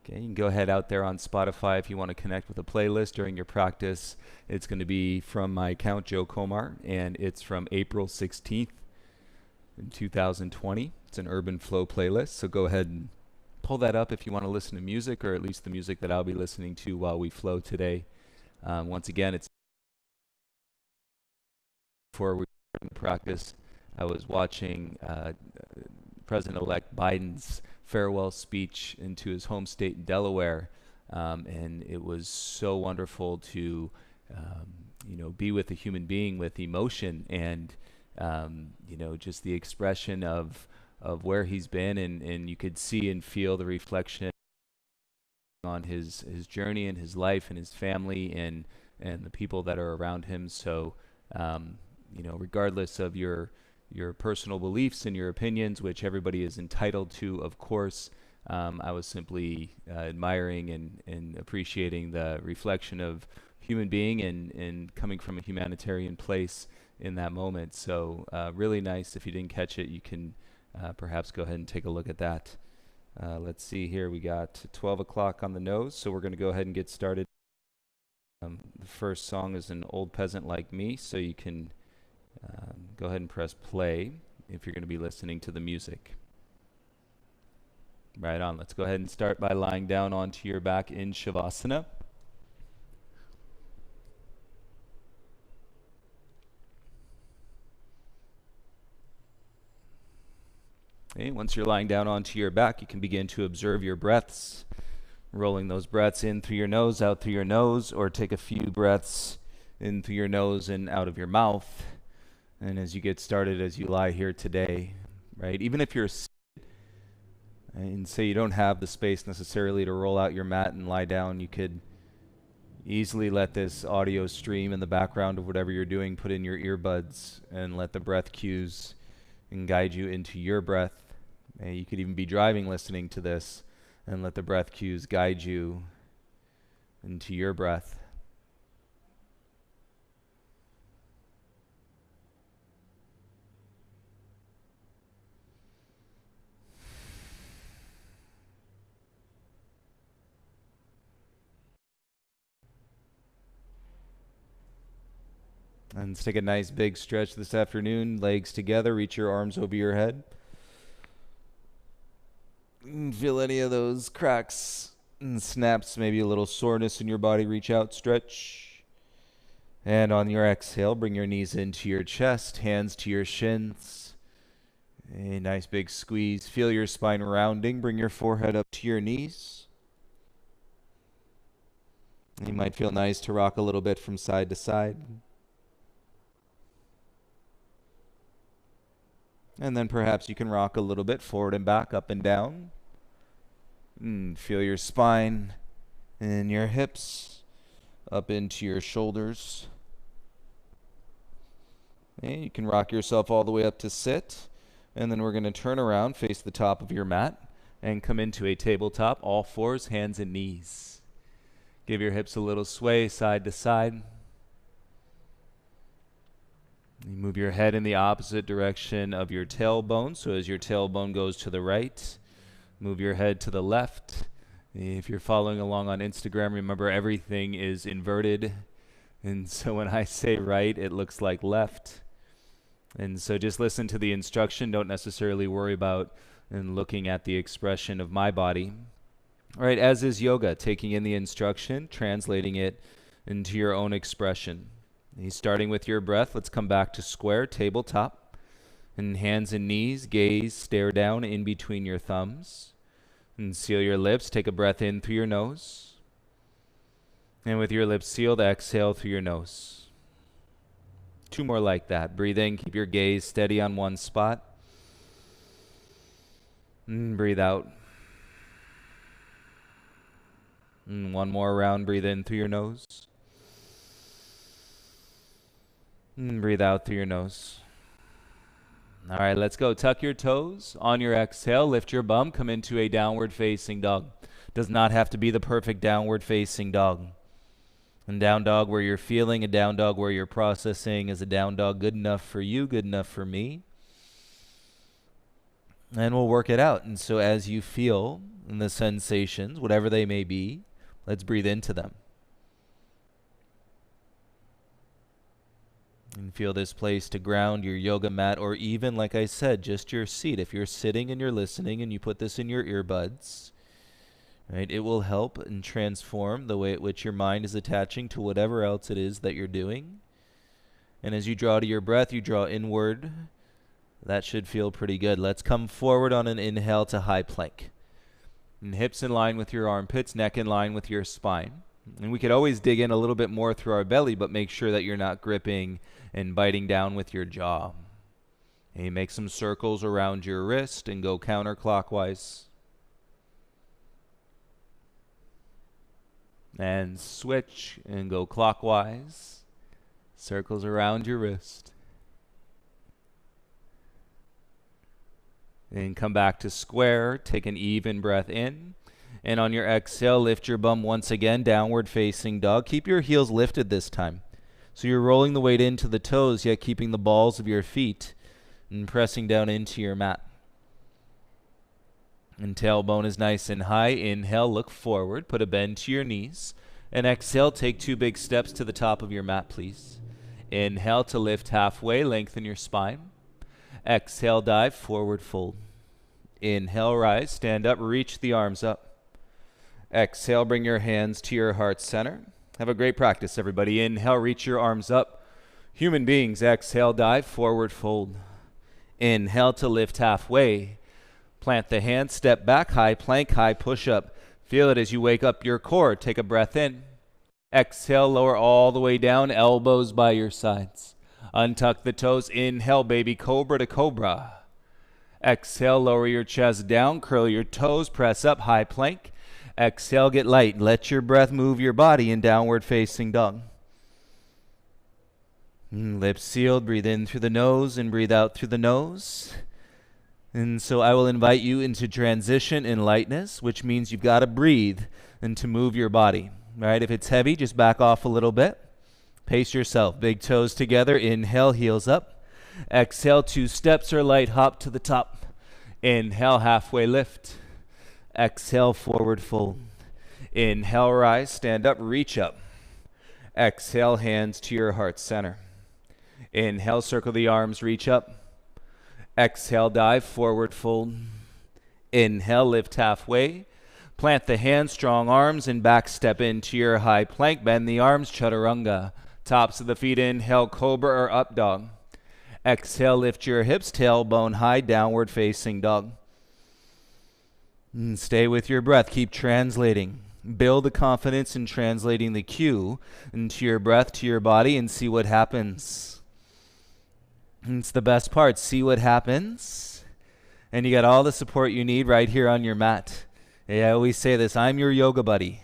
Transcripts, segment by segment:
Okay, you can go ahead out there on Spotify if you want to connect with a playlist during your practice. It's going to be from my account, Joe Komar, and it's from April 16th in 2020. It's an Urban Flow playlist, so go ahead and pull that up if you want to listen to music, or at least the music that I'll be listening to while we flow today. Once again, it's before we practice. I was watching President-elect Biden's farewell speech into his home state in Delaware, and it was so wonderful to be with a human being with emotion and just the expression of where he's been, and you could see and feel the reflection on his journey and his life and his family and the people that are around him. So regardless of your personal beliefs and your opinions, which everybody is entitled to, of course, I was simply admiring and appreciating the reflection of human being and coming from a humanitarian place in that moment. So really nice. If you didn't catch it, you can perhaps go ahead and take a look at that. Let's see here. We got 12 o'clock on the nose, so we're going to go ahead and get started. The first song is An Old Peasant Like Me, so you can go ahead and press play if you're going to be listening to the music. Right on. Let's go ahead and start by lying down onto your back in Shavasana. Okay, once you're lying down onto your back, you can begin to observe your breaths, rolling those breaths in through your nose, out through your nose, or take a few breaths in through your nose and out of your mouth. And as you get started, as you lie here today, right, even if you're seated and say you don't have the space necessarily to roll out your mat and lie down, you could easily let this audio stream in the background of whatever you're doing, put in your earbuds and let the breath cues and guide you into your breath. You could even be driving listening to this and let the breath cues guide you into your breath. And let's take a nice big stretch this afternoon. Legs together, reach your arms over your head. Feel any of those cracks and snaps, maybe a little soreness in your body. Reach out, stretch. And on your exhale, bring your knees into your chest, hands to your shins. A nice big squeeze. Feel your spine rounding. Bring your forehead up to your knees. You might feel nice to rock a little bit from side to side. And then perhaps you can rock a little bit forward and back, up and down. Feel your spine and your hips up into your shoulders. Okay, you can rock yourself all the way up to sit. And then we're going to turn around, face the top of your mat, and come into a tabletop, all fours, hands and knees. Give your hips a little sway side to side. You move your head in the opposite direction of your tailbone. So as your tailbone goes to the right, move your head to the left. If you're following along on Instagram, remember everything is inverted. And so when I say right, it looks like left. And so just listen to the instruction. Don't necessarily worry about and looking at the expression of my body. All right, as is yoga, taking in the instruction, translating it into your own expression. Starting with your breath, let's come back to square, tabletop. And hands and knees, gaze, stare down in between your thumbs. And seal your lips, take a breath in through your nose. And with your lips sealed, exhale through your nose. 2 more like that. Breathe in, keep your gaze steady on one spot. And breathe out. And 1 more round, breathe in through your nose. And breathe out through your nose. All right, let's go. Tuck your toes. On your exhale, lift your bum. Come into a downward facing dog. Does not have to be the perfect downward facing dog. And down dog where you're feeling, a down dog where you're processing. Is a down dog good enough for you, good enough for me? And we'll work it out. And so as you feel and the sensations, whatever they may be. Let's breathe into them. And feel this place to ground your yoga mat, or even, like I said, just your seat. If you're sitting and you're listening and you put this in your earbuds, right, it will help and transform the way at which your mind is attaching to whatever else it is that you're doing. And as you draw to your breath, you draw inward. That should feel pretty good. Let's come forward on an inhale to high plank. And hips in line with your armpits, neck in line with your spine. And we could always dig in a little bit more through our belly, but make sure that you're not gripping and biting down with your jaw. And you make some circles around your wrist and go counterclockwise. And switch and go clockwise. Circles around your wrist. And come back to square. Take an even breath in. And on your exhale, lift your bum once again, downward facing dog. Keep your heels lifted this time. So you're rolling the weight into the toes, yet keeping the balls of your feet and pressing down into your mat. And tailbone is nice and high. Inhale, look forward, put a bend to your knees. And exhale, take 2 big steps to the top of your mat, please. Inhale to lift halfway, lengthen your spine. Exhale, dive, forward fold. Inhale, rise, stand up, reach the arms up. Exhale, bring your hands to your heart center. Have a great practice, everybody. Inhale, reach your arms up. Human beings, exhale, dive, forward fold. Inhale to lift halfway. Plant the hands, step back, high plank, high push up. Feel it as you wake up your core. Take a breath in. Exhale, lower all the way down, elbows by your sides. Untuck the toes. Inhale, baby cobra to cobra. Exhale, lower your chest down, curl your toes, press up, high plank. Exhale, get light. Let your breath move your body in downward facing dog. Lips sealed, breathe in through the nose and breathe out through the nose. And so I will invite you into transition in lightness, which means you've got to breathe and to move your body. All right, if it's heavy, just back off a little bit. Pace yourself. Big toes together. Inhale, heels up. Exhale, 2 steps or light hop to the top. Inhale, halfway lift. Exhale, forward fold. Inhale, rise, stand up, reach up. Exhale, hands to your heart center. Inhale, circle the arms, reach up. Exhale, dive, forward fold. Inhale, lift halfway. Plant the hands, strong arms, and back step into your high plank. Bend the arms, chaturanga. Tops of the feet, inhale, cobra or up dog. Exhale, lift your hips, tailbone high, downward facing dog. And stay with your breath. Keep translating. Build the confidence in translating the cue into your breath, to your body, and see what happens. And it's the best part. See what happens. And you got all the support you need right here on your mat. I always say this, I'm your yoga buddy.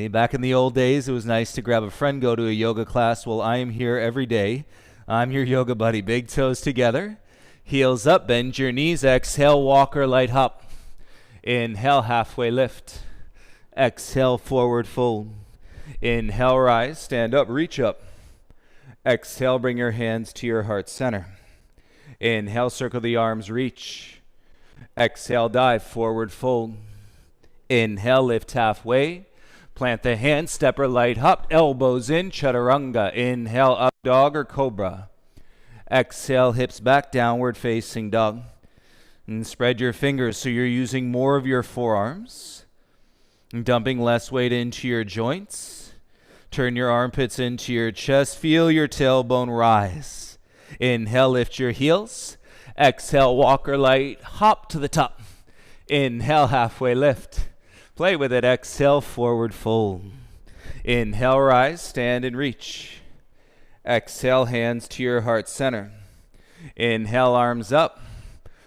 Back in the old days, it was nice to grab a friend, go to a yoga class. Well, I am here every day. I'm your yoga buddy. Big toes together. Heels up, bend your knees. Exhale, walk or light hop. Inhale, halfway lift. Exhale, forward fold. Inhale, rise, stand up, reach up. Exhale, bring your hands to your heart center. Inhale, circle the arms, reach. Exhale, dive, forward fold. Inhale, lift halfway. Plant the hands, step or light hop, elbows in, chaturanga. Inhale, up dog or cobra. Exhale, hips back, downward facing dog. And spread your fingers so you're using more of your forearms. And dumping less weight into your joints. Turn your armpits into your chest. Feel your tailbone rise. Inhale, lift your heels. Exhale, walk or light, hop to the top. Inhale, halfway lift. Play with it. Exhale, forward fold. Inhale, rise, stand and reach. Exhale, hands to your heart center. Inhale, arms up.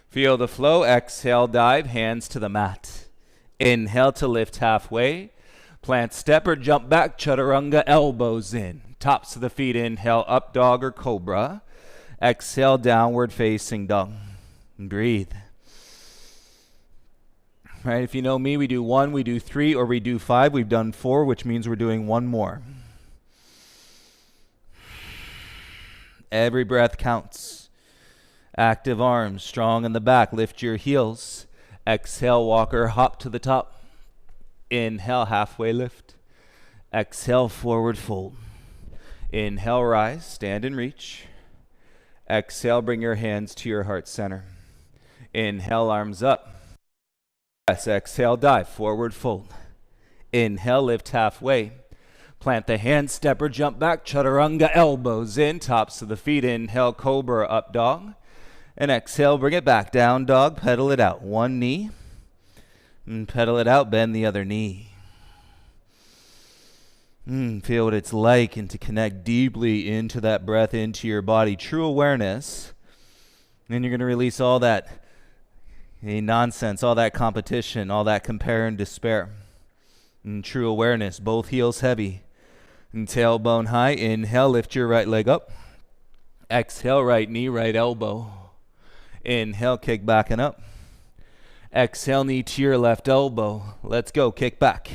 Feel the flow. Exhale, dive, hands to the mat. Inhale to lift halfway. Plant step or jump back, chaturanga, elbows in. Tops of the feet, inhale, up dog or cobra. Exhale, downward facing dog. Breathe. Right, if you know me, we do 1, we do 3, or we do 5. We've done 4, which means we're doing 1 more. Every breath counts. Active arms, strong in the back. Lift your heels. Exhale, walker, hop to the top. Inhale, halfway lift. Exhale, forward fold. Inhale, rise, stand and reach. Exhale, bring your hands to your heart center. Inhale, arms up. Yes, exhale, dive, forward fold. Inhale, lift halfway. Plant the hands, step or jump back, chaturanga, elbows in, tops of the feet. Inhale, cobra, up dog. And exhale, bring it back, down dog, pedal it out. One knee, and pedal it out, bend the other knee. Feel what it's like and to connect deeply into that breath, into your body. True awareness. And you're going to release all that nonsense, all that competition, all that compare and despair. And true awareness, both heels heavy. And tailbone high. Inhale, lift your right leg up. Exhale, right knee, right elbow. Inhale, kick back and up. Exhale, knee to your left elbow. Let's go, kick back.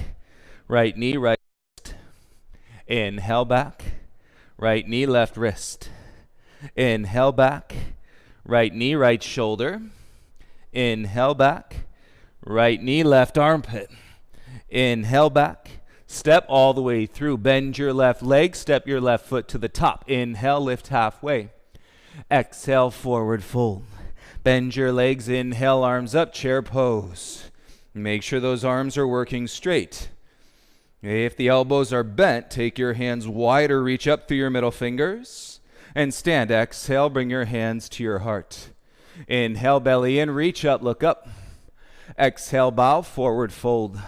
Right knee, right wrist. Inhale, back. Right knee, left wrist. Inhale, back. Right knee, right shoulder. Inhale, back. Right knee, left armpit. Inhale, back. Step all the way through. Bend your left leg. Step your left foot to the top. Inhale, lift halfway. Exhale, forward fold. Bend your legs. Inhale, arms up, chair pose. Make sure those arms are working straight. If the elbows are bent, take your hands wide or reach up through your middle fingers. And stand. Exhale, bring your hands to your heart. Inhale, belly in, reach up, look up. Exhale, bow, forward fold.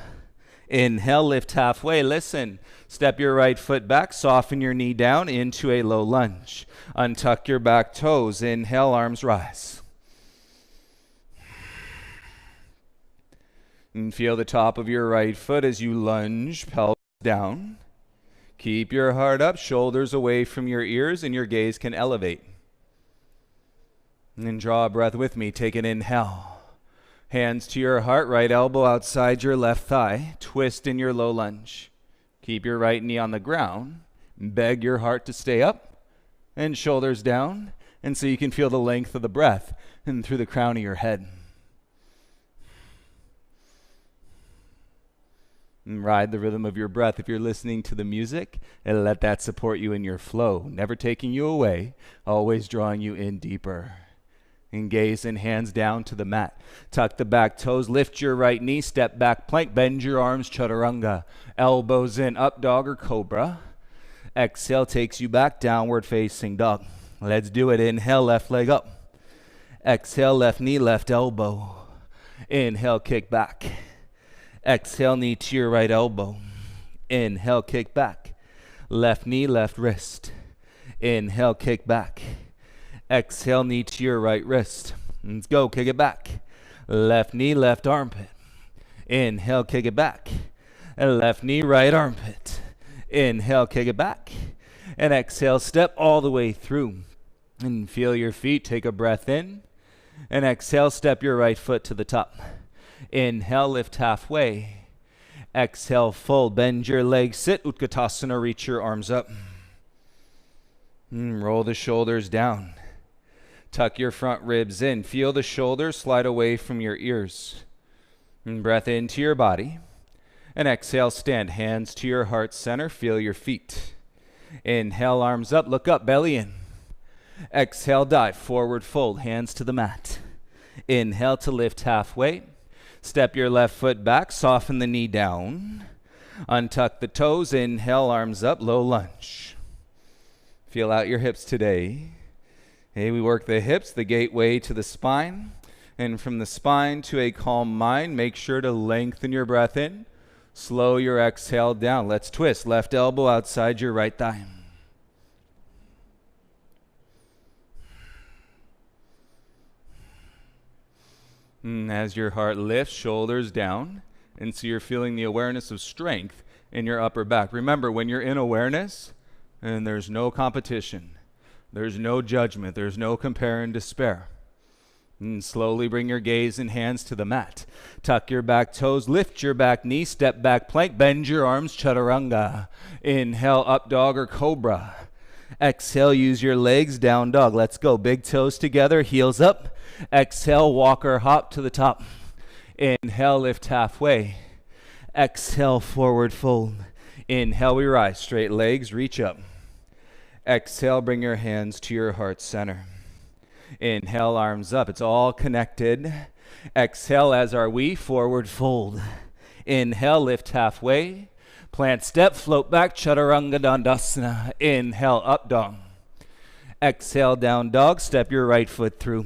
Inhale, lift halfway. Listen. Step your right foot back, soften your knee down into a low lunge. Untuck your back toes. Inhale, arms rise. And feel the top of your right foot as you lunge, pelvis down. Keep your heart up, shoulders away from your ears, and your gaze can elevate. And then draw a breath with me. Take an inhale. Hands to your heart, right elbow outside your left thigh. Twist in your low lunge. Keep your right knee on the ground. Beg your heart to stay up and shoulders down. And so you can feel the length of the breath and through the crown of your head. And ride the rhythm of your breath. If you're listening to the music, and let that support you in your flow. Never taking you away, always drawing you in deeper. And gaze and hands down to the mat. Tuck the back toes, lift your right knee, step back plank, bend your arms, chaturanga. Elbows in, up dog or cobra. Exhale takes you back, downward facing dog. Let's do it. Inhale, left leg up. Exhale, left knee, left elbow. Inhale, kick back. Exhale, knee to your right elbow. Inhale, kick back. Left knee, left wrist. Inhale, kick back. Exhale, knee to your right wrist. Let's go, kick it back. Left knee, left armpit. Inhale, kick it back. And left knee, right armpit. Inhale, kick it back. And exhale, step all the way through. And feel your feet, take a breath in. And exhale, step your right foot to the top. Inhale, lift halfway. Exhale, fold, bend your legs, sit, Utkatasana, reach your arms up. Roll the shoulders down. Tuck your front ribs in. Feel the shoulders slide away from your ears. And breath into your body. And exhale, stand. Hands to your heart center. Feel your feet. Inhale, arms up. Look up, belly in. Exhale, dive. Forward fold. Hands to the mat. Inhale to lift halfway. Step your left foot back. Soften the knee down. Untuck the toes. Inhale, arms up. Low lunge. Feel out your hips today. Hey, we work the hips, the gateway to the spine. And from the spine to a calm mind, make sure to lengthen your breath in. Slow your exhale down. Let's twist. Left elbow outside your right thigh. And as your heart lifts, shoulders down. And so you're feeling the awareness of strength in your upper back. Remember, when you're in awareness, and there's no competition, there's no judgment, there's no compare and despair. And slowly bring your gaze and hands to the mat. Tuck your back toes, lift your back knee, step back plank, bend your arms, chaturanga. Inhale, up dog or cobra. Exhale, use your legs, down dog. Let's go. Big toes together, heels up. Exhale, walk or hop to the top. Inhale, lift halfway. Exhale, forward fold. Inhale, we rise. Straight legs, reach up. Exhale, bring your hands to your heart center. Inhale, arms up. It's all connected. Exhale, as are we, forward fold. Inhale, lift halfway. Plant step, float back, Chaturanga Dandasana. Inhale, up dog. Exhale, down dog. Step your right foot through.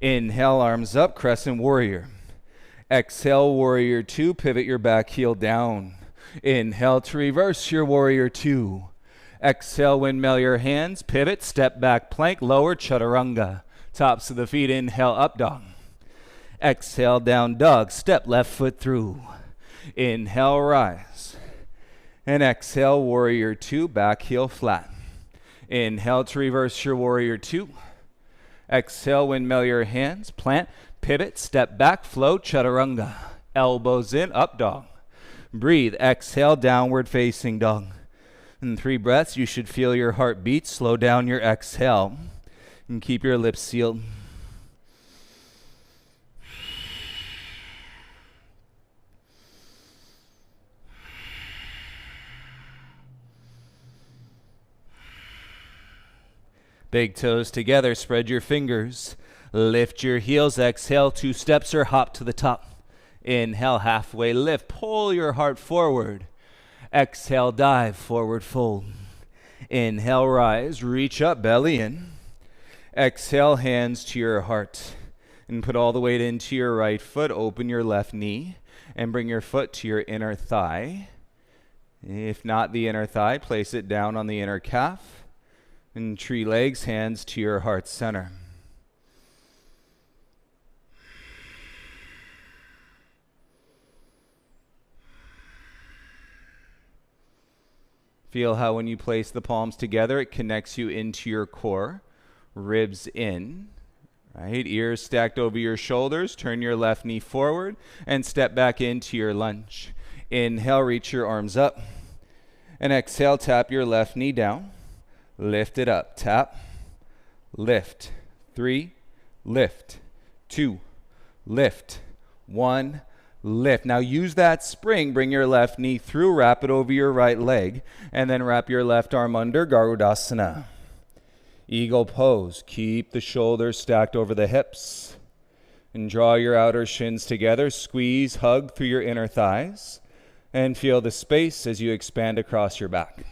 Inhale, arms up, crescent warrior. Exhale, warrior two, pivot your back heel down. Inhale to reverse your warrior two. Exhale, windmill your hands, pivot, step back, plank, lower, chaturanga. Tops of the feet, inhale, up dog. Exhale, down dog, step left foot through. Inhale, rise. And exhale, warrior two, back heel flat. Inhale to reverse your warrior two. Exhale, windmill your hands, plant, pivot, step back, flow, chaturanga. Elbows in, up dog. Breathe, exhale, downward facing dog. In 3 breaths, you should feel your heart beat. Slow down your exhale and keep your lips sealed. Big toes together, spread your fingers. Lift your heels, exhale, 2 steps or hop to the top. Inhale, halfway lift, pull your heart forward. Exhale, dive, forward fold. Inhale, rise, reach up, belly in. Exhale, hands to your heart. And put all the weight into your right foot, open your left knee, and bring your foot to your inner thigh. If not the inner thigh, place it down on the inner calf. And tree legs, hands to your heart center. Feel how when you place the palms together, it connects you into your core, ribs in, right? Ears stacked over your shoulders. Turn your left knee forward and step back into your lunge. Inhale, reach your arms up. And exhale, tap your left knee down. Lift it up, tap, lift, 3, lift, 2, lift, 1, lift. Now use that spring, bring your left knee through, wrap it over your right leg, and then wrap your left arm under, Garudasana. Eagle pose, keep the shoulders stacked over the hips, and draw your outer shins together, squeeze, hug through your inner thighs, and feel the space as you expand across your back.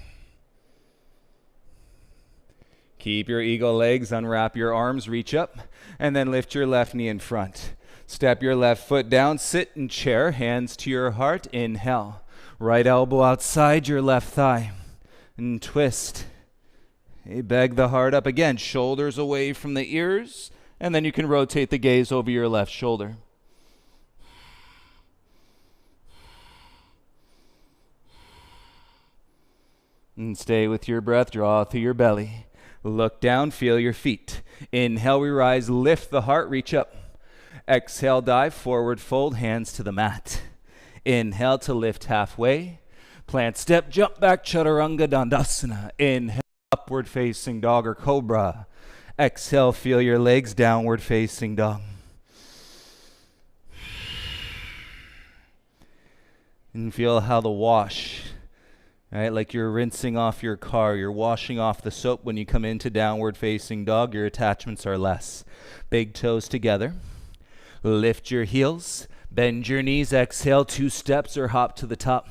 Keep your eagle legs, unwrap your arms, reach up, and then lift your left knee in front. Step your left foot down, sit in chair, hands to your heart, inhale. Right elbow outside your left thigh, and twist. Beg the heart up again, shoulders away from the ears, and then you can rotate the gaze over your left shoulder. And stay with your breath, draw through your belly. Look down, feel your feet. Inhale, we rise, lift the heart, reach up. Exhale, dive, forward fold, hands to the mat. Inhale to lift halfway. Plant step, jump back, Chaturanga Dandasana. Inhale, upward facing dog or cobra. Exhale, feel your legs, downward facing dog. And feel how the wash, right, like you're rinsing off your car, you're washing off the soap when you come into downward facing dog, your attachments are less. Big toes together. Lift your heels, bend your knees, exhale, 2 steps or hop to the top.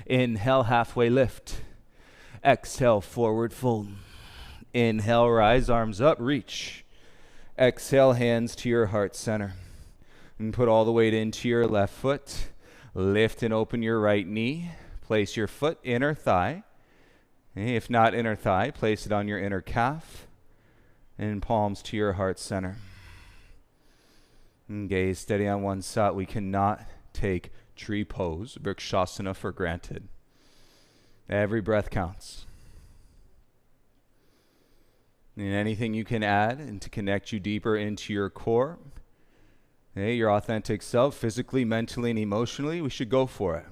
Inhale, halfway lift. Exhale, forward fold. Inhale, rise, arms up, reach. Exhale, hands to your heart center. And put all the weight into your left foot. Lift and open your right knee. Place your foot, inner thigh. If not inner thigh, place it on your inner calf. And palms to your heart center. And gaze steady on one side. We cannot take tree pose, Vrikshasana, for granted. Every breath counts. And anything you can add and to connect you deeper into your core, your authentic self, physically, mentally, and emotionally, we should go for it.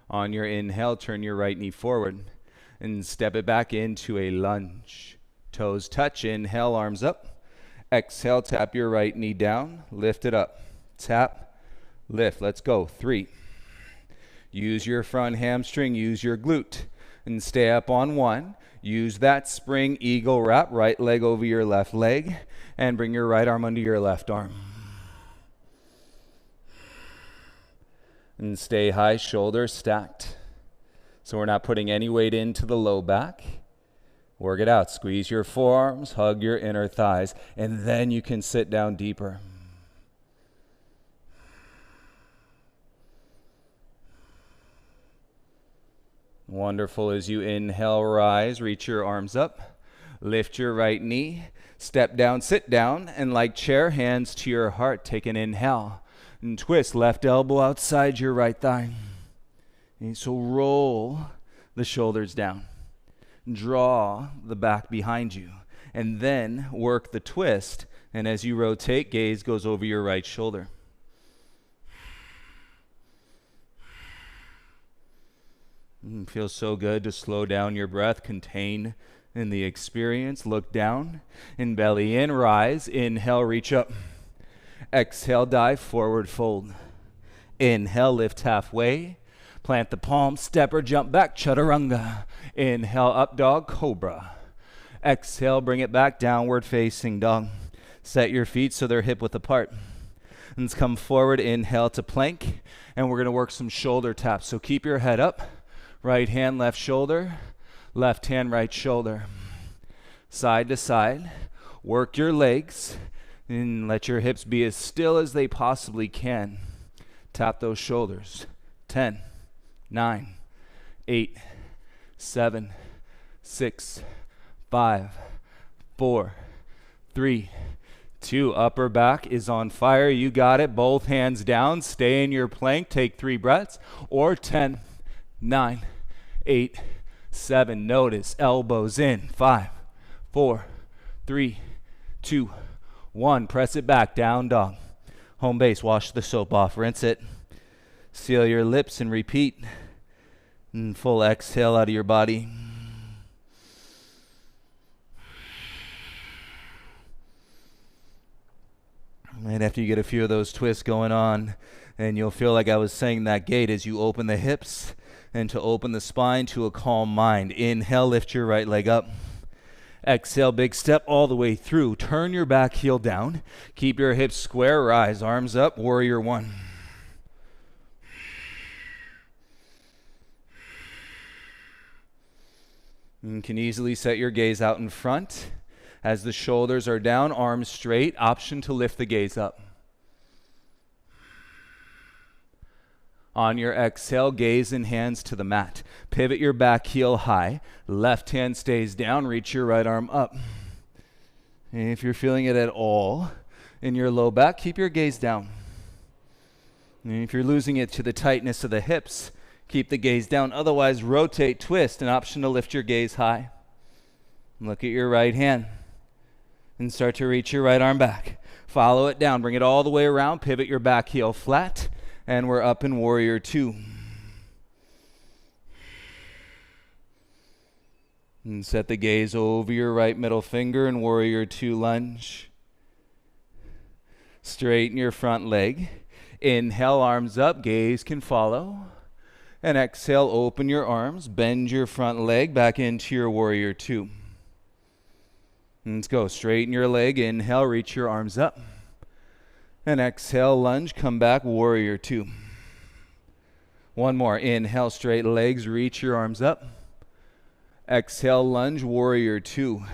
On your inhale, turn your right knee forward and step it back into a lunge. Toes touch. Inhale, arms up. Exhale, tap your right knee down. Lift it up. Tap, lift. Let's go. 3. Use your front hamstring. Use your glute. And stay up on 1. Use that spring eagle wrap. Right leg over your left leg. And bring your right arm under your left arm. And stay high, shoulders stacked. So we're not putting any weight into the low back. Work it out. Squeeze your forearms, hug your inner thighs, and then you can sit down deeper. Wonderful. As you inhale, rise, reach your arms up, lift your right knee, step down, sit down, and like chair, hands to your heart, take an inhale, and twist left elbow outside your right thigh. And so roll the shoulders down, draw the back behind you, and then work the twist, and as you rotate, gaze goes over your right shoulder. Feels so good to slow down your breath, contain in the experience. Look down and belly in, rise. Inhale, reach up. Exhale, dive, forward fold. Inhale, lift halfway. Plant the palm, step or jump back, chaturanga. Inhale, up dog, cobra. Exhale, bring it back, downward facing dog. Set your feet so they're hip width apart. Let's come forward, inhale to plank, and we're going to work some shoulder taps. So keep your head up. Right hand, left shoulder, left hand, right shoulder. Side to side. Work your legs and let your hips be as still as they possibly can. Tap those shoulders. 10, 9, 8, 7, 6, 5, 4, 3, 2. Upper back is on fire. You got it. Both hands down. Stay in your plank. Take 3 breaths. Or 10, 9, 8, 7. Notice elbows in. 5, 4, 3, 2, 1. Press it back. Down dog. Home base. Wash the soap off. Rinse it. Seal your lips and repeat. And full exhale out of your body. And after you get a few of those twists going on, and you'll feel like I was saying that gate as you open the hips and to open the spine to a calm mind. Inhale, lift your right leg up. Exhale, big step all the way through. Turn your back heel down. Keep your hips square. Rise, arms up, warrior 1. You can easily set your gaze out in front. As the shoulders are down, arms straight, option to lift the gaze up. On your exhale, gaze and hands to the mat. Pivot your back heel high. Left hand stays down, reach your right arm up. And if you're feeling it at all in your low back, keep your gaze down. And if you're losing it to the tightness of the hips, keep the gaze down. Otherwise, rotate, twist, an option to lift your gaze high. Look at your right hand. And start to reach your right arm back. Follow it down. Bring it all the way around. Pivot your back heel flat. And we're up in warrior 2. And set the gaze over your right middle finger in warrior 2 lunge. Straighten your front leg. Inhale, arms up. Gaze can follow. And exhale, open your arms. Bend your front leg back into your warrior 2. Let's go. Straighten your leg. Inhale, reach your arms up. And exhale, lunge, come back, warrior 2. One more. Inhale, straight legs, reach your arms up. Exhale, lunge, warrior 2.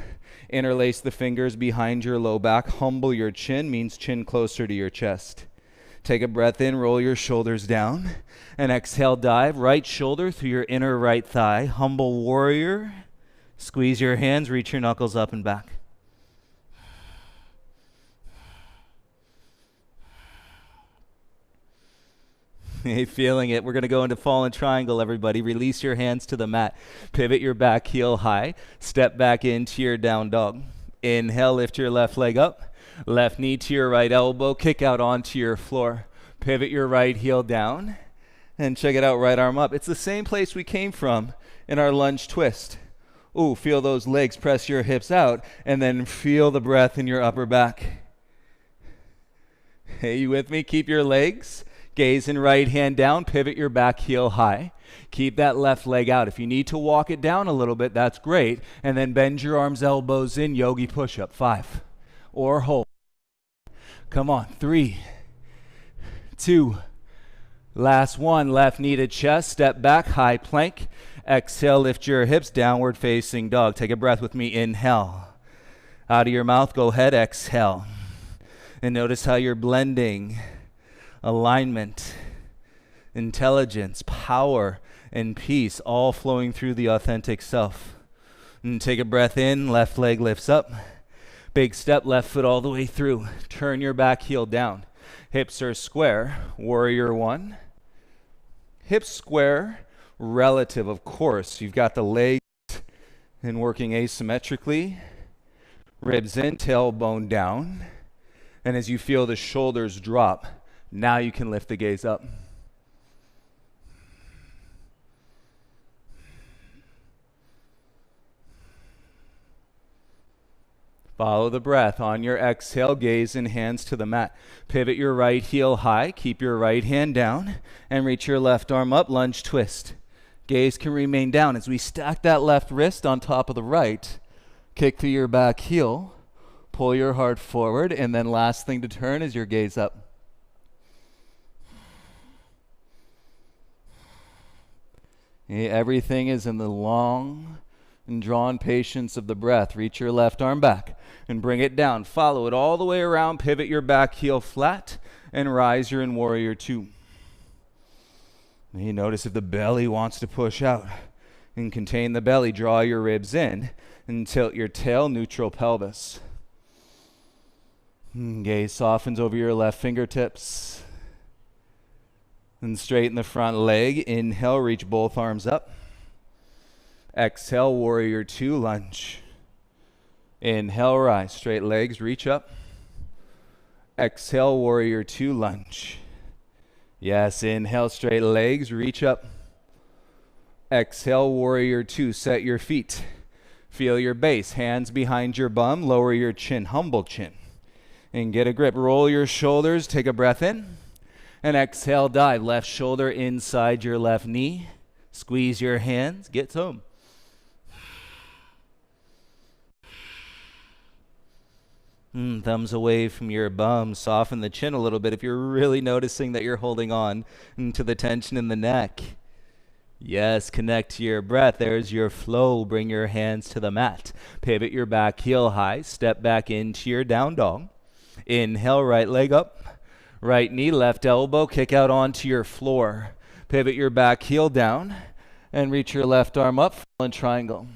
Interlace the fingers behind your low back. Humble your chin, means chin closer to your chest. Take a breath in, roll your shoulders down. And exhale, dive, right shoulder through your inner right thigh. Humble warrior. Squeeze your hands, reach your knuckles up and back. Hey, feeling it. We're going to go into fallen triangle, everybody. Release your hands to the mat. Pivot your back heel high. Step back into your down dog. Inhale, lift your left leg up. Left knee to your right elbow. Kick out onto your floor. Pivot your right heel down. And check it out, right arm up. It's the same place we came from in our lunge twist. Ooh, feel those legs, press your hips out, and then feel the breath in your upper back. Hey, you with me? Keep your legs, gaze and right hand down, pivot your back heel high. Keep that left leg out. If you need to walk it down a little bit, that's great. And then bend your arms, elbows in, yogi push-up, 5. Or hold. Come on, 3, 2, last 1. Left knee to chest, step back, high plank. Exhale, lift your hips, downward facing dog. Take a breath with me, inhale. Out of your mouth, go ahead, exhale. And notice how you're blending alignment, intelligence, power, and peace, all flowing through the authentic self. And take a breath in, left leg lifts up. Big step, left foot all the way through. Turn your back heel down. Hips are square, warrior 1. Hips square, relative, of course. You've got the legs and working asymmetrically. Ribs in, tailbone down. And as you feel the shoulders drop, now you can lift the gaze up. Follow the breath. On your exhale, gaze and hands to the mat. Pivot your right heel high. Keep your right hand down and reach your left arm up. Lunge twist. Gaze can remain down as we stack that left wrist on top of the right. Kick through your back heel. Pull your heart forward. And then last thing to turn is your gaze up. Everything is in the long and drawn patience of the breath. Reach your left arm back and bring it down. Follow it all the way around. Pivot your back heel flat and rise. You're in warrior 2. You notice if the belly wants to push out and contain the belly, draw your ribs in and tilt your tail, neutral pelvis. Gaze softens over your left fingertips. And straighten the front leg. Inhale, reach both arms up. Exhale, warrior 2, lunge. Inhale, rise, straight legs, reach up. Exhale, warrior 2, lunge. Yes, inhale, straight legs, reach up. Exhale, warrior 2, set your feet. Feel your base, hands behind your bum, lower your chin, humble chin. And get a grip, roll your shoulders, take a breath in. And exhale, dive, left shoulder inside your left knee. Squeeze your hands, get home. Thumbs away from your bum. Soften the chin a little bit if you're really noticing that you're holding on to the tension in the neck. Yes, connect to your breath. There's your flow. Bring your hands to the mat. Pivot your back heel high. Step back into your down dog. Inhale, right leg up. Right knee, left elbow. Kick out onto your floor. Pivot your back heel down and reach your left arm up. Fallen triangle.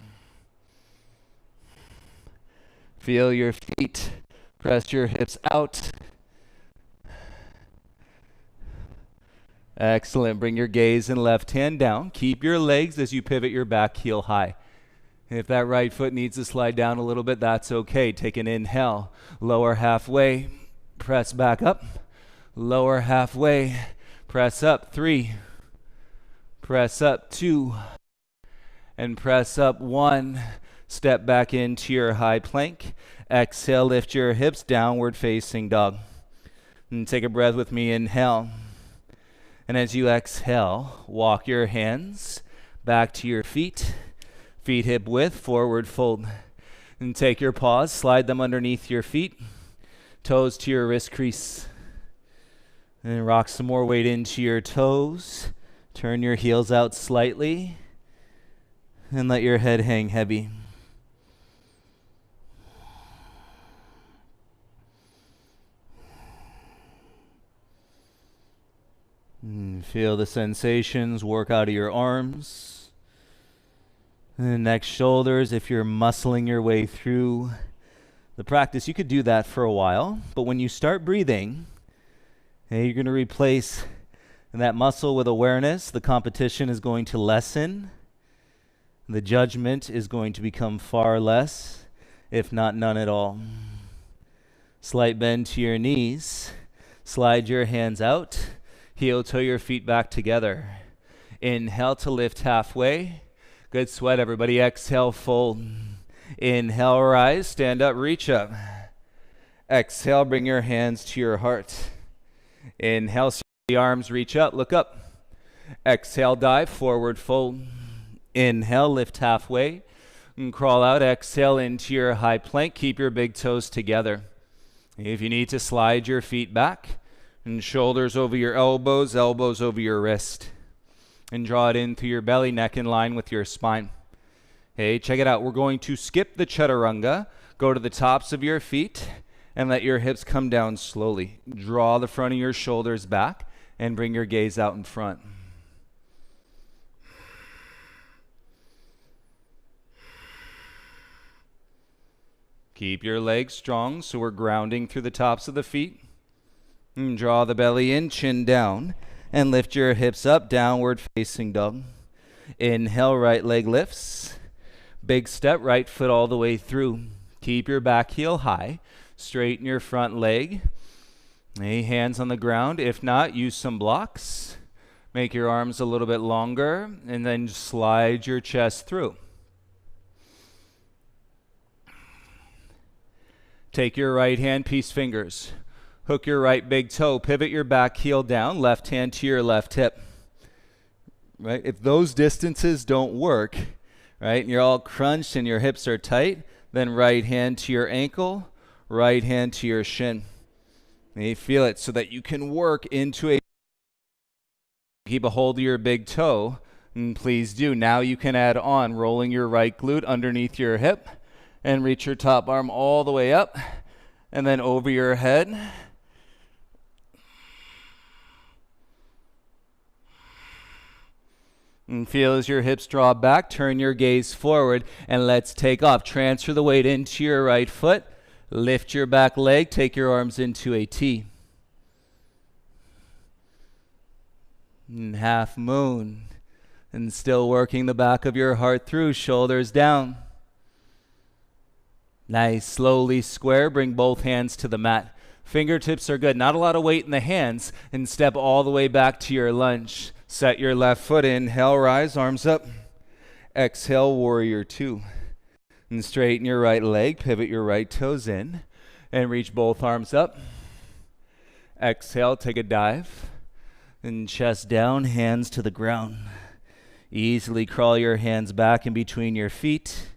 Feel your feet. Press your hips out. Excellent. Bring your gaze and left hand down. Keep your legs as you pivot your back heel high. If that right foot needs to slide down a little bit, that's okay. Take an inhale. Lower halfway. Press back up. Lower halfway. Press up. 3. Press up. 2. And press up. 1. Step back into your high plank. Exhale, lift your hips, downward facing dog. And take a breath with me, inhale. And as you exhale, walk your hands back to your feet. Feet hip width, forward fold. And take your paws, slide them underneath your feet. Toes to your wrist crease. And rock some more weight into your toes. Turn your heels out slightly. And let your head hang heavy. Feel the sensations work out of your arms. And next, shoulders. If you're muscling your way through the practice, you could do that for a while. But when you start breathing, you're going to replace that muscle with awareness. The competition is going to lessen. The judgment is going to become far less, if not none at all. Slight bend to your knees. Slide your hands out. Heel toe your feet back together. Inhale to lift halfway. Good sweat, everybody. Exhale, fold. Inhale, rise, stand up, reach up. Exhale, bring your hands to your heart. Inhale, the arms reach up, look up. Exhale, dive, forward fold. Inhale, lift halfway. And crawl out, exhale into your high plank. Keep your big toes together. If you need to, slide your feet back. And shoulders over your elbows, elbows over your wrist. And draw it in through your belly, neck in line with your spine. Hey, check it out. We're going to skip the chaturanga. Go to the tops of your feet and let your hips come down slowly. Draw the front of your shoulders back and bring your gaze out in front. Keep your legs strong, so we're grounding through the tops of the feet. And draw the belly in, chin down, and lift your hips up, downward facing dog. Inhale, right leg lifts. Big step, right foot all the way through. Keep your back heel high. Straighten your front leg. Hands on the ground. If not, use some blocks. Make your arms a little bit longer, and then slide your chest through. Take your right hand, peace fingers. Hook your right big toe. Pivot your back heel down. Left hand to your left hip. Right? If those distances don't work, right, and you're all crunched and your hips are tight, then right hand to your ankle, right hand to your shin. And you feel it so that you can work into a... Keep a hold of your big toe, and please do. Now you can add on rolling your right glute underneath your hip and reach your top arm all the way up and then over your head. And feel as your hips draw back, turn your gaze forward, and let's take off. Transfer the weight into your right foot. Lift your back leg, take your arms into a T. And half moon. And still working the back of your heart through, shoulders down. Nice, slowly square, bring both hands to the mat. Fingertips are good, not a lot of weight in the hands, and step all the way back to your lunge. Set your left foot, inhale, rise, arms up. Exhale, warrior two. And straighten your right leg, pivot your right toes in, and reach both arms up. Exhale, take a dive. And chest down, hands to the ground. Easily crawl your hands back in between your feet.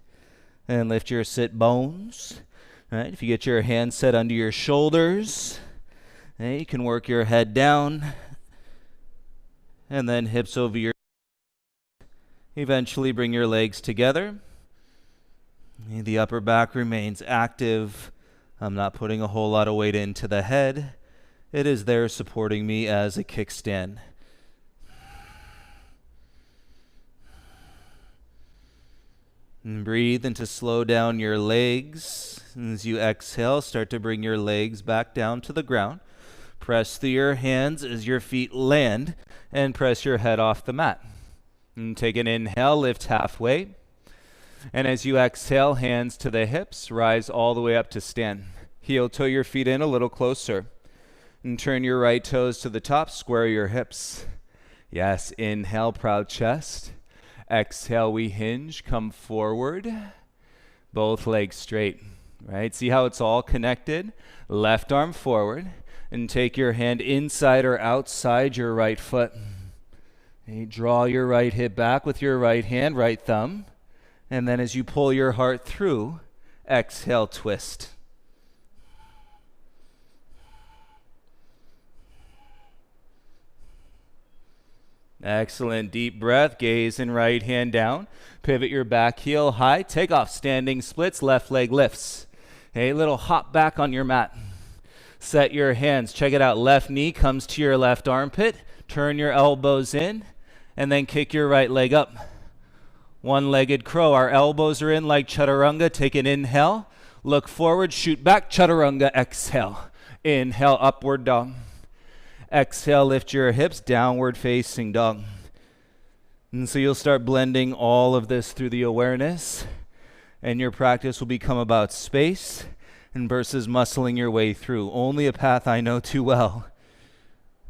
And lift your sit bones. All right, if you get your hands set under your shoulders, you can work your head down. And then hips over your... Eventually bring your legs together. The upper back remains active. I'm not putting a whole lot of weight into the head. It is there supporting me as a kickstand. And breathe and to slow down your legs. As you exhale, start to bring your legs back down to the ground. Press through your hands as your feet land and press your head off the mat. And take an inhale, lift halfway. And as you exhale, hands to the hips, rise all the way up to stand. Heel toe your feet in a little closer. And turn your right toes to the top, square your hips. Yes, inhale, proud chest. Exhale, we hinge, come forward. Both legs straight, right? See how it's all connected? Left arm forward. And take your hand inside or outside your right foot. And you draw your right hip back with your right hand, right thumb. And then as you pull your heart through, exhale, twist. Excellent. Deep breath. Gaze and right hand down. Pivot your back heel high. Take off. Standing splits. Left leg lifts. A little hop back on your mat. Set your hands. Check it out. Left knee comes to your left armpit. Turn your elbows in. And then kick your right leg up. One-legged crow. Our elbows are in like chaturanga. Take an inhale. Look forward. Shoot back. Chaturanga. Exhale. Inhale. Upward dog. Exhale, lift your hips, downward facing dog. And so you'll start blending all of this through the awareness, and your practice will become about space and versus muscling your way through. Only a path I know too well.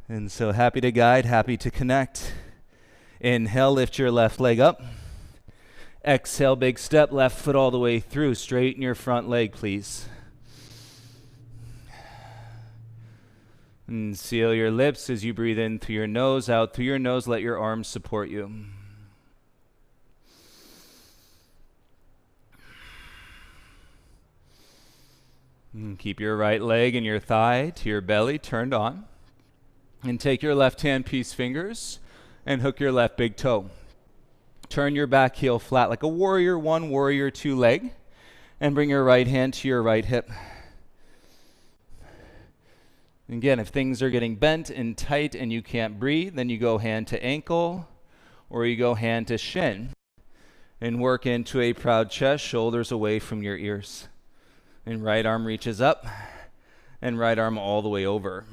And so happy to guide, happy to connect. Inhale, lift your left leg up. Exhale, big step, left foot all the way through. Straighten your front leg, please. And seal your lips as you breathe in through your nose, out through your nose. Let your arms support you. And keep your right leg and your thigh to your belly turned on. And take your left hand peace fingers and hook your left big toe. Turn your back heel flat like a warrior one, warrior two leg. And bring your right hand to your right hip. Again, if things are getting bent and tight and you can't breathe, then you go hand to ankle or you go hand to shin and work into a proud chest, shoulders away from your ears. And right arm reaches up and right arm all the way over.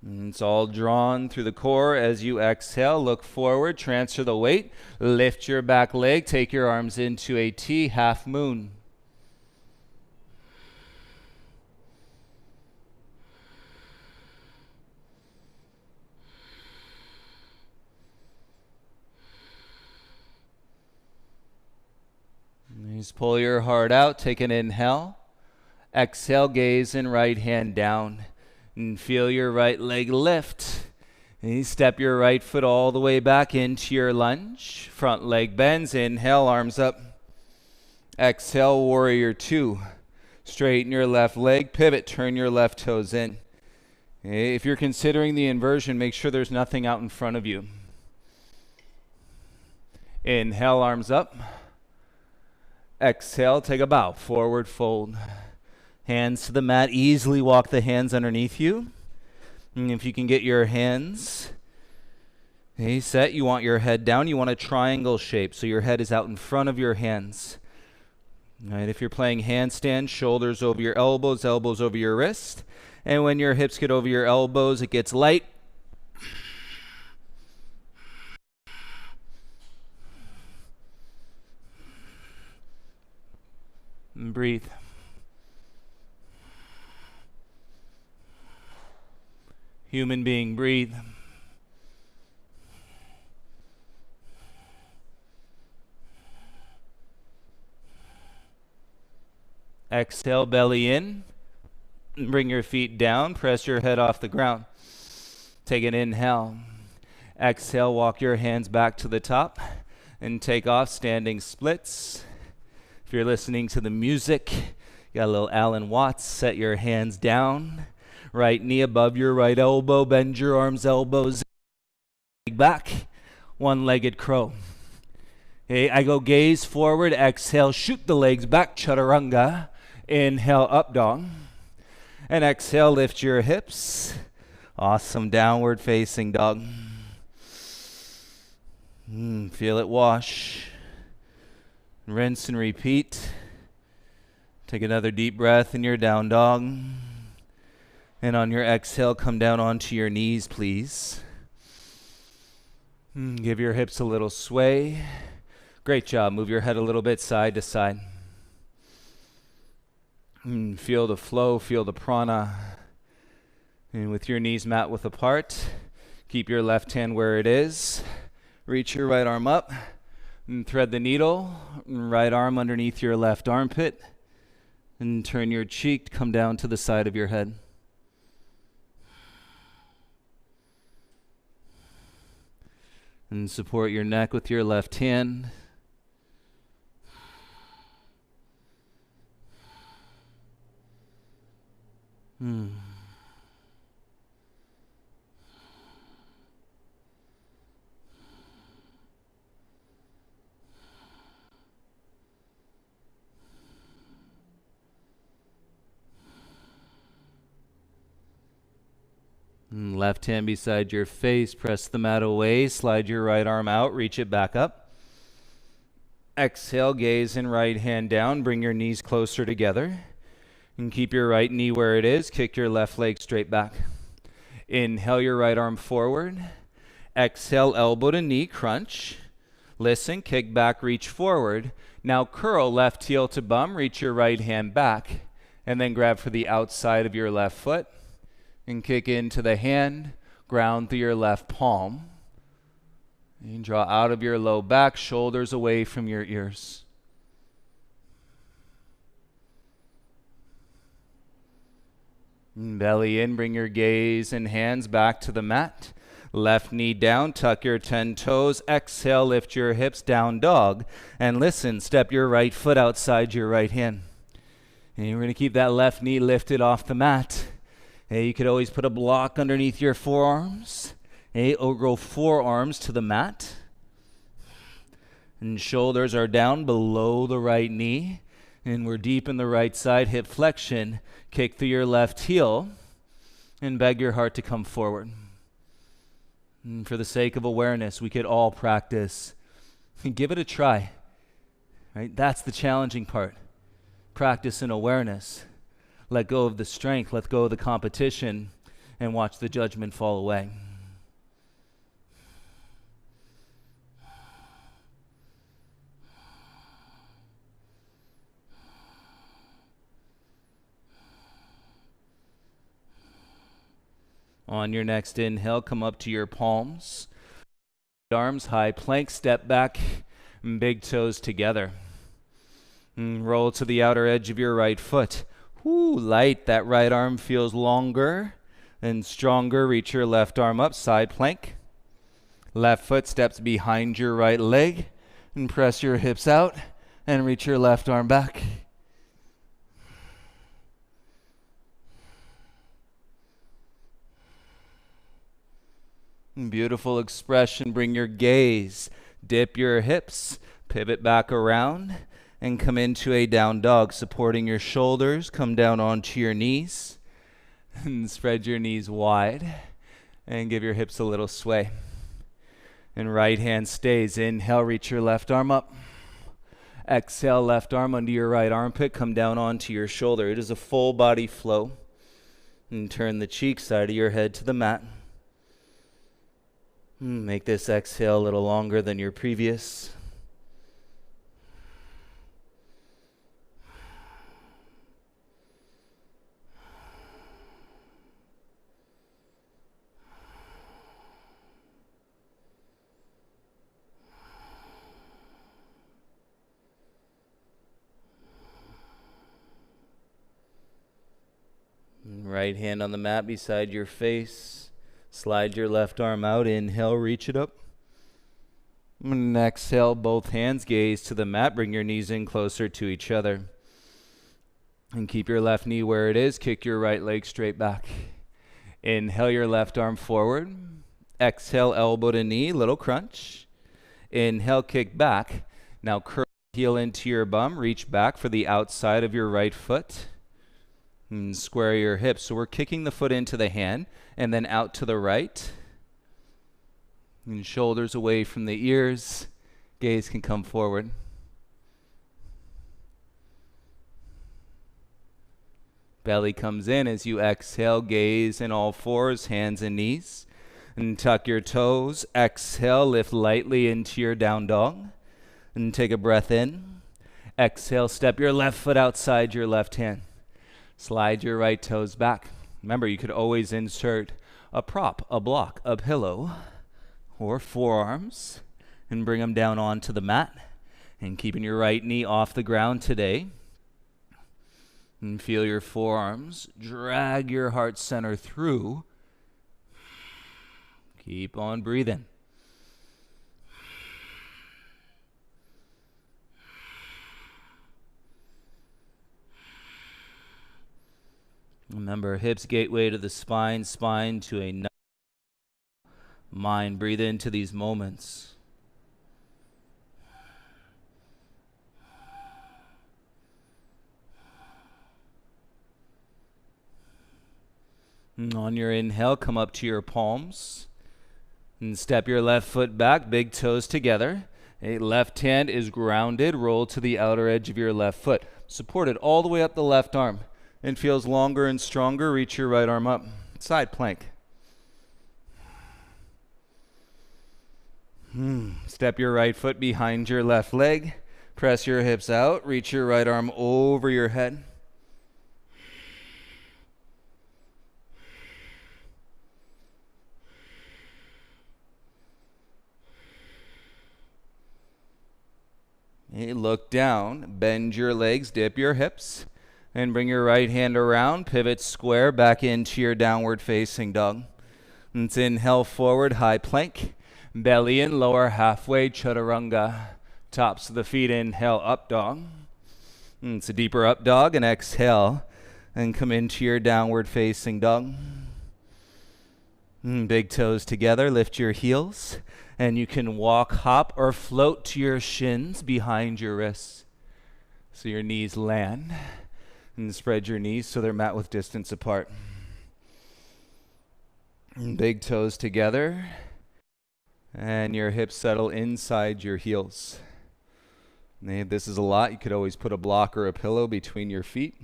And it's all drawn through the core as you exhale. Look forward, transfer the weight, lift your back leg, take your arms into a T, half moon. Just pull your heart out, take an inhale. Exhale, gaze and right hand down. And feel your right leg lift. And you step your right foot all the way back into your lunge. Front leg bends. Inhale, arms up. Exhale, warrior two. Straighten your left leg, pivot, turn your left toes in. Okay, if you're considering the inversion, make sure there's nothing out in front of you. Inhale, arms up. Exhale, take a bow, forward fold. Hands to the mat, easily walk the hands underneath you. And if you can get your hands set, you want your head down. You want a triangle shape, so your head is out in front of your hands. All right, if you're playing handstand, shoulders over your elbows, elbows over your wrist. And when your hips get over your elbows, it gets light. And breathe. Human being, breathe. Exhale, belly in. Bring your feet down. Press your head off the ground. Take an inhale. Exhale, walk your hands back to the top and take off standing splits. If you're listening to the music, you got a little Alan Watts, set your hands down. Right knee above your right elbow, bend your arms, elbows back, one-legged crow. Okay, I go gaze forward, exhale, shoot the legs back, chaturanga. Inhale, up dog. And exhale, lift your hips. Awesome, downward facing dog. Feel it wash. Rinse and repeat. Take another deep breath in your down dog. And on your exhale, come down onto your knees, please. Give your hips a little sway. Great job. Move your head a little bit side to side. Feel the flow, feel the prana. And with your knees mat width apart, keep your left hand where it is. Reach your right arm up. And thread the needle. Right arm underneath your left armpit. And turn your cheek, come down to the side of your head. And support your neck with your left hand. Left hand beside your face, press the mat away, slide your right arm out, reach it back up. Exhale, gaze and right hand down, bring your knees closer together. And keep your right knee where it is, kick your left leg straight back. Inhale your right arm forward. Exhale, elbow to knee, crunch. Listen, kick back, reach forward. Now curl left heel to bum, reach your right hand back. And then grab for the outside of your left foot and kick into the hand, ground through your left palm. And draw out of your low back, shoulders away from your ears. And belly in, bring your gaze and hands back to the mat. Left knee down, tuck your 10 toes. Exhale, lift your hips, down dog. And listen, step your right foot outside your right hand. And we're going to keep that left knee lifted off the mat. Hey, you could always put a block underneath your forearms. Hey, or go forearms to the mat. And shoulders are down below the right knee. And we're deep in the right side, hip flexion. Kick through your left heel and beg your heart to come forward. And for the sake of awareness, we could all practice and give it a try. Right? That's the challenging part. Practice in awareness. Let go of the strength, let go of the competition, and watch the judgment fall away. On your next inhale, come up to your palms. Arms high plank, step back, big toes together. Roll to the outer edge of your right foot. Light, that right arm feels longer and stronger. Reach your left arm up, side plank. Left foot steps behind your right leg and press your hips out and reach your left arm back. Beautiful expression. Bring your gaze, dip your hips, pivot back around, and come into a down dog, supporting your shoulders. Come down onto your knees, and spread your knees wide, and give your hips a little sway. And right hand stays. Inhale, reach your left arm up. Exhale, left arm under your right armpit, come down onto your shoulder. It is a full body flow. And turn the cheek side of your head to the mat. Make this exhale a little longer than your previous. Right hand on the mat beside your face. Slide your left arm out. Inhale, reach it up. And exhale, both hands gaze to the mat. Bring your knees in closer to each other. And keep your left knee where it is. Kick your right leg straight back. Inhale, your left arm forward. Exhale, elbow to knee, little crunch. Inhale, kick back. Now curl heel into your bum. Reach back for the outside of your right foot. And square your hips. So we're kicking the foot into the hand and then out to the right. And shoulders away from the ears. Gaze can come forward. Belly comes in as you exhale. Gaze in all fours, hands and knees. And tuck your toes. Exhale, lift lightly into your down dog. And take a breath in. Exhale, step your left foot outside your left hand. Slide your right toes back. Remember, you could always insert a prop, a block, a pillow, or forearms, and bring them down onto the mat. And keeping your right knee off the ground today. And feel your forearms. Drag your heart center through. Keep on breathing. Remember, hips gateway to the spine, spine to a mind. Breathe into these moments. And on your inhale, come up to your palms. And step your left foot back, big toes together. A left hand is grounded. Roll to the outer edge of your left foot. Support it all the way up the left arm. And feels longer and stronger. Reach your right arm up. Side plank. Step your right foot behind your left leg. Press your hips out. Reach your right arm over your head. Okay, look down, bend your legs, dip your hips, and bring your right hand around, pivot square back into your downward facing dog. Let's inhale forward, high plank, belly in, lower halfway, chaturanga. Tops of the feet, inhale, up dog. It's a deeper up dog, and exhale, and come into your downward facing dog. Big toes together, lift your heels, and you can walk, hop, or float to your shins behind your wrists. So your knees land, and spread your knees so they're mat width distance apart. Big toes together, and your hips settle inside your heels. If this is a lot, you could always put a block or a pillow between your feet.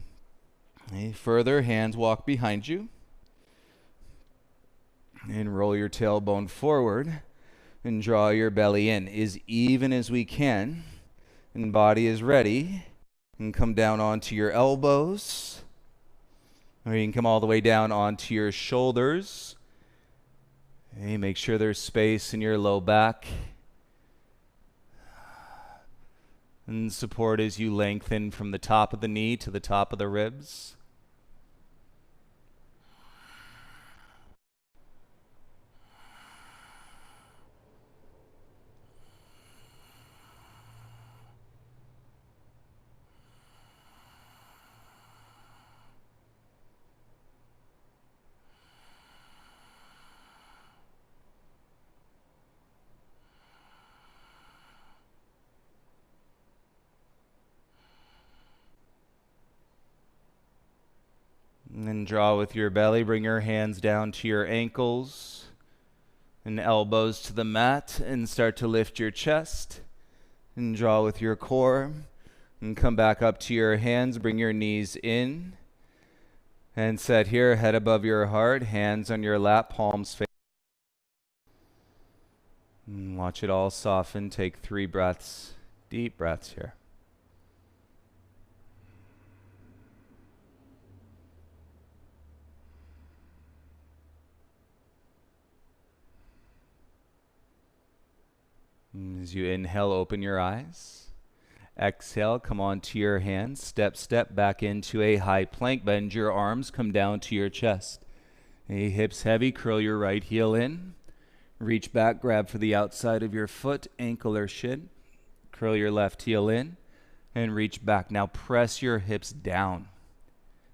Further, hands walk behind you. And roll your tailbone forward and draw your belly in as even as we can. And body is ready. And come down onto your elbows. Or you can come all the way down onto your shoulders. Okay, make sure there's space in your low back. And support as you lengthen from the top of the knee to the top of the ribs. And then draw with your belly, bring your hands down to your ankles and elbows to the mat, and start to lift your chest and draw with your core and come back up to your hands, bring your knees in and set here, head above your heart, hands on your lap, palms face. And watch it all soften. Take 3 breaths, deep breaths here. As you inhale, open your eyes. Exhale, come onto your hands. Step back into a high plank. Bend your arms, come down to your chest. Hips heavy, curl your right heel in. Reach back, grab for the outside of your foot, ankle or shin. Curl your left heel in and reach back. Now press your hips down.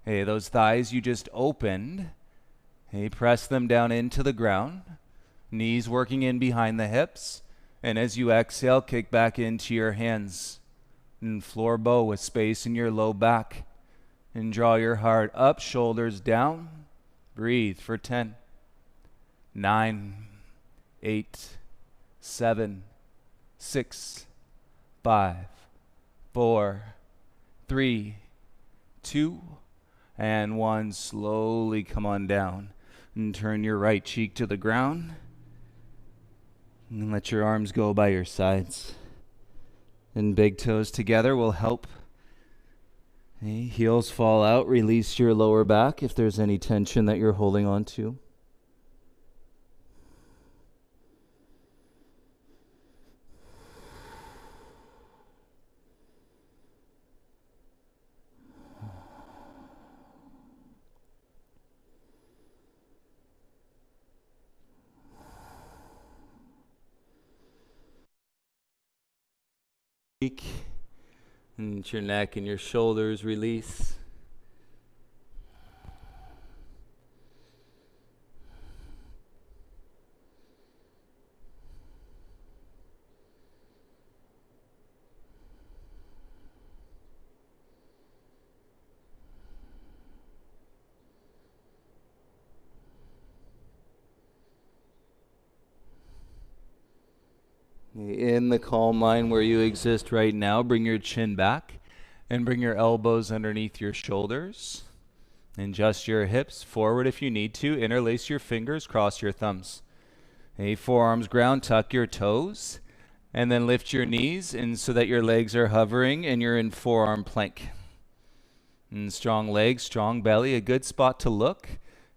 Those thighs you just opened, press them down into the ground. Knees working in behind the hips. And as you exhale, kick back into your hands. And floor bow with space in your low back. And draw your heart up, shoulders down. Breathe for 10, 9, 8, 7, 6, 5, 4, 3, 2, and 1. Slowly come on down. And turn your right cheek to the ground. And let your arms go by your sides. And big toes together will help. Heels fall out. Release your lower back if there's any tension that you're holding on to. And your neck and your shoulders release. In the calm mind where you exist right now, bring your chin back and bring your elbows underneath your shoulders. Adjust your hips forward if you need to. Interlace your fingers, cross your thumbs. Forearms ground, tuck your toes, and then lift your knees and so that your legs are hovering and you're in forearm plank. And strong legs, strong belly. A good spot to look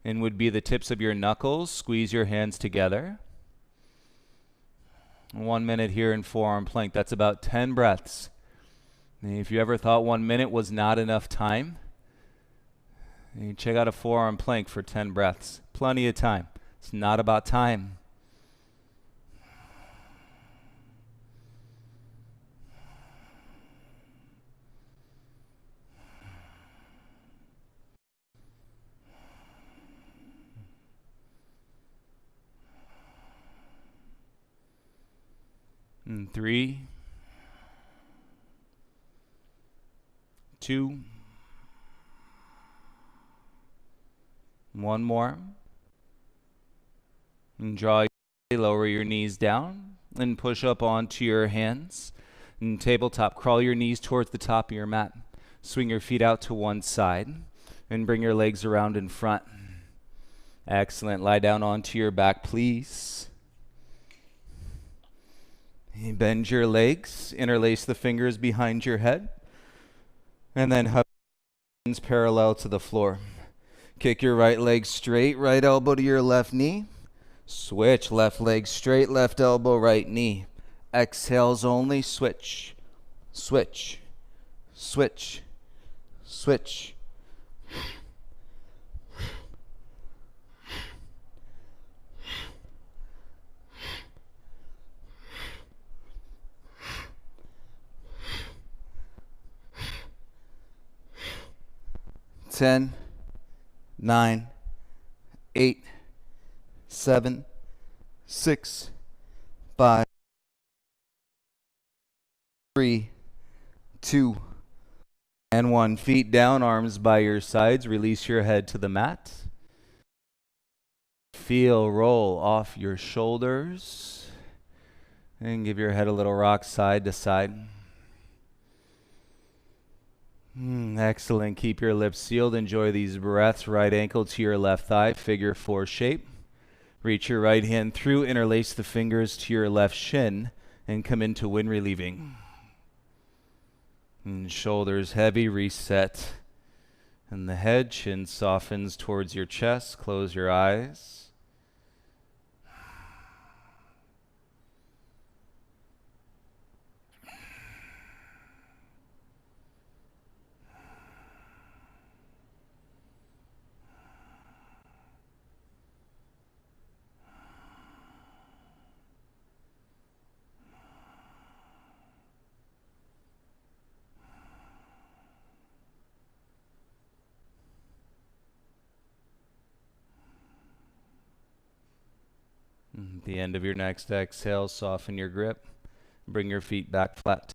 and would be the tips of your knuckles. Squeeze your hands together. 1 minute here in forearm plank. That's about 10 breaths. If you ever thought 1 minute was not enough time, you check out a forearm plank for 10 breaths. Plenty of time. It's not about time. And 3, 2, 1 more. And lower your knees down and push up onto your hands. And tabletop, crawl your knees towards the top of your mat. Swing your feet out to one side and bring your legs around in front. Excellent. Lie down onto your back, please. Bend your legs, interlace the fingers behind your head, and then hug hands parallel to the floor. Kick your right leg straight, right elbow to your left knee. Switch, left leg straight, left elbow, right knee. Exhales only, switch, switch, switch, switch. Ten, 9, 8, 7, 6, 5, 3, 2, and 1. Feet down, arms by your sides. Release your head to the mat. Feel roll off your shoulders. And give your head a little rock side to side. Excellent. Keep your lips sealed. Enjoy these breaths. Right ankle to your left thigh, figure 4 shape. Reach your right hand through, interlace the fingers to your left shin, and come into wind relieving. And shoulders heavy, reset. And the head, chin softens towards your chest. Close your eyes. At the end of your next exhale, soften your grip. Bring your feet back flat.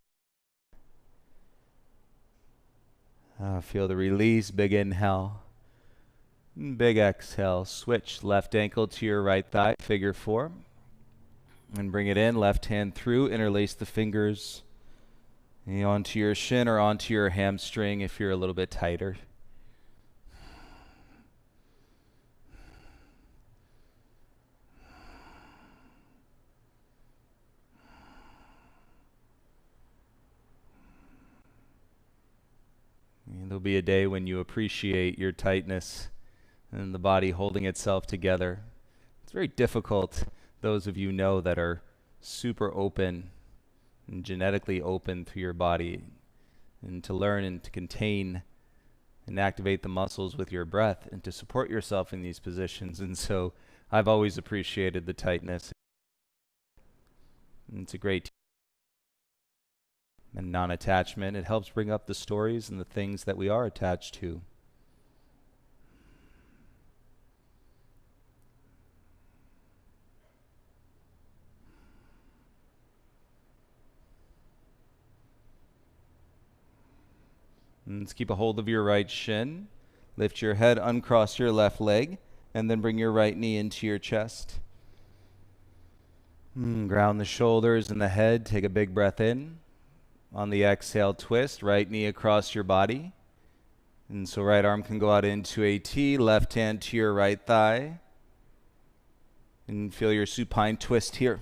Feel the release. Big inhale. Big exhale. Switch left ankle to your right thigh, figure 4. And bring it in. Left hand through. Interlace the fingers onto your shin or onto your hamstring if you're a little bit tighter. There'll be a day when you appreciate your tightness and the body holding itself together. It's very difficult, those of you know that are super open and genetically open through your body, and to learn and to contain and activate the muscles with your breath and to support yourself in these positions. And so I've always appreciated the tightness. And it's a great and non-attachment. It helps bring up the stories and the things that we are attached to. And let's keep a hold of your right shin. Lift your head, uncross your left leg, and then bring your right knee into your chest. Ground the shoulders and the head. Take a big breath in. On the exhale, twist, right knee across your body. And so right arm can go out into a T, left hand to your right thigh. And feel your supine twist here.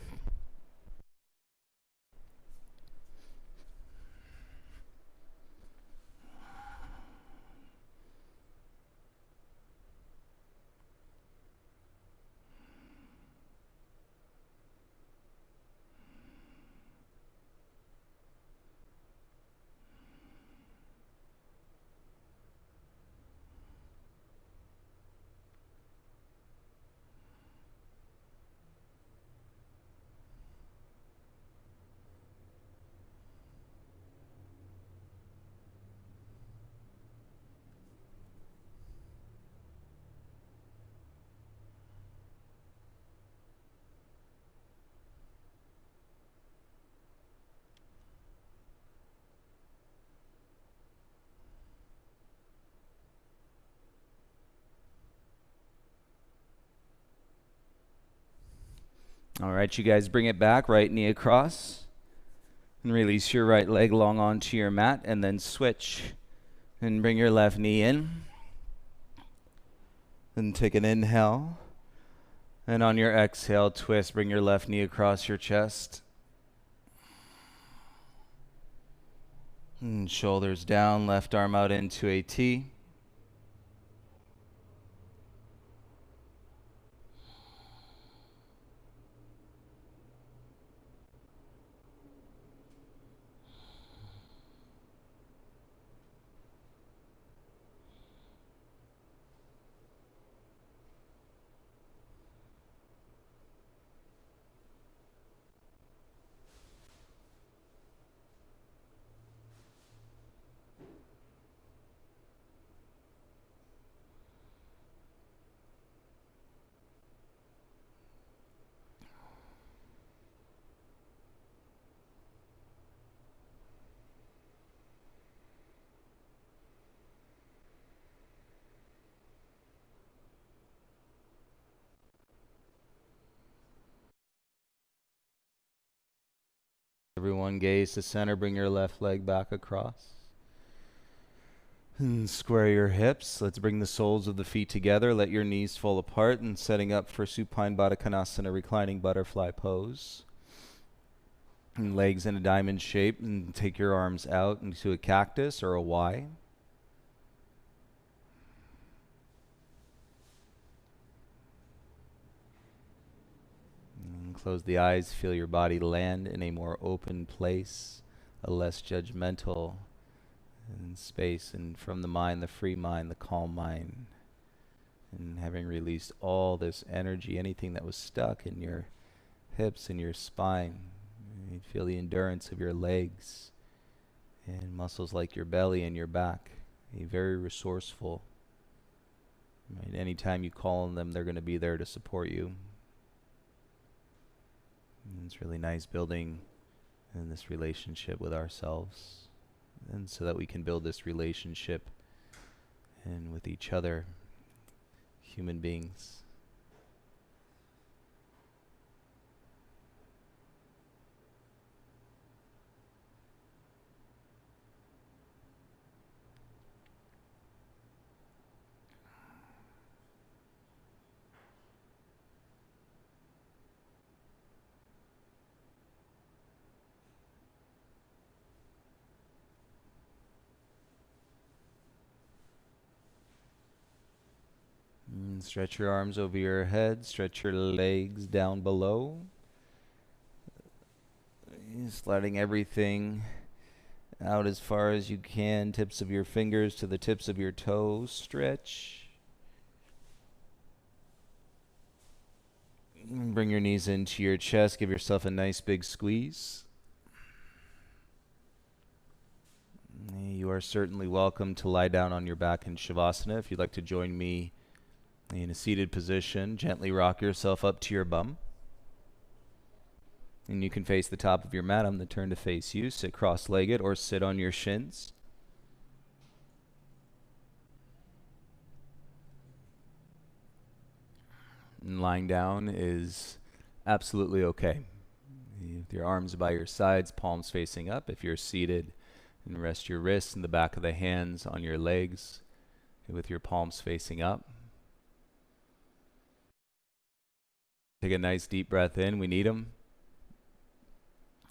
All right, you guys bring it back, right knee across. And release your right leg long onto your mat, and then switch. And bring your left knee in. Then take an inhale. And on your exhale, twist. Bring your left knee across your chest. And shoulders down, left arm out into a T. Everyone gaze to center, bring your left leg back across. And square your hips. Let's bring the soles of the feet together. Let your knees fall apart and setting up for Supine Baddha Konasana, reclining butterfly pose. And legs in a diamond shape, and take your arms out into a cactus or a Y. And close the eyes, feel your body land in a more open place, a less judgmental space, and from the mind, the free mind, the calm mind. And having released all this energy, anything that was stuck in your hips and your spine, you feel the endurance of your legs and muscles like your belly and your back. Very resourceful. Right? Anytime you call on them, they're going to be there to support you. And it's really nice building in this relationship with ourselves, and so that we can build this relationship and with each other, human beings. And stretch your arms over your head, stretch your legs down below. Just letting everything out as far as you can, tips of your fingers to the tips of your toes, stretch. And bring your knees into your chest, give yourself a nice big squeeze. You are certainly welcome to lie down on your back in Shavasana. If you'd like to join me in a seated position, gently rock yourself up to your bum. And you can face the top of your mat. I'm going to turn to face you. Sit cross-legged or sit on your shins. And lying down is absolutely okay. With your arms by your sides, palms facing up. If you're seated, and rest your wrists and the back of the hands on your legs with your palms facing up. Take a nice deep breath in. We need them.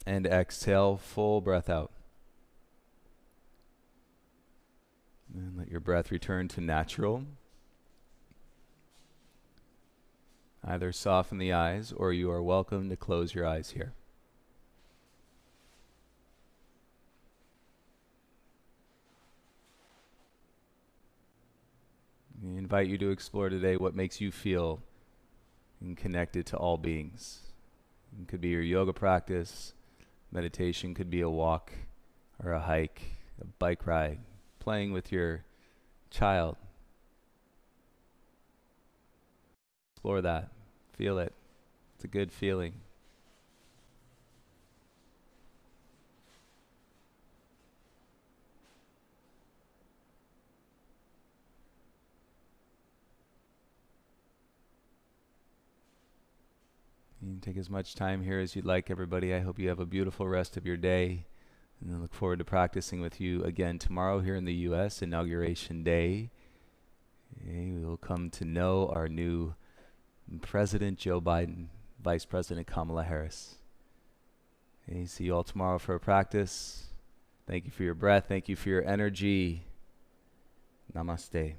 And exhale, full breath out. And let your breath return to natural. Either soften the eyes, or you are welcome to close your eyes here. We invite you to explore today what makes you feel connected to all beings. It could be your yoga practice, meditation could be a walk or a hike, a bike ride, playing with your child. Explore that. Feel it. It's a good feeling. can take as much time here as you'd like, everybody. I hope you have a beautiful rest of your day. And I look forward to practicing with you again tomorrow here in the U.S., Inauguration Day. We will come to know our new President Joe Biden, Vice President Kamala Harris. See you all tomorrow for a practice. Thank you for your breath. Thank you for your energy. Namaste.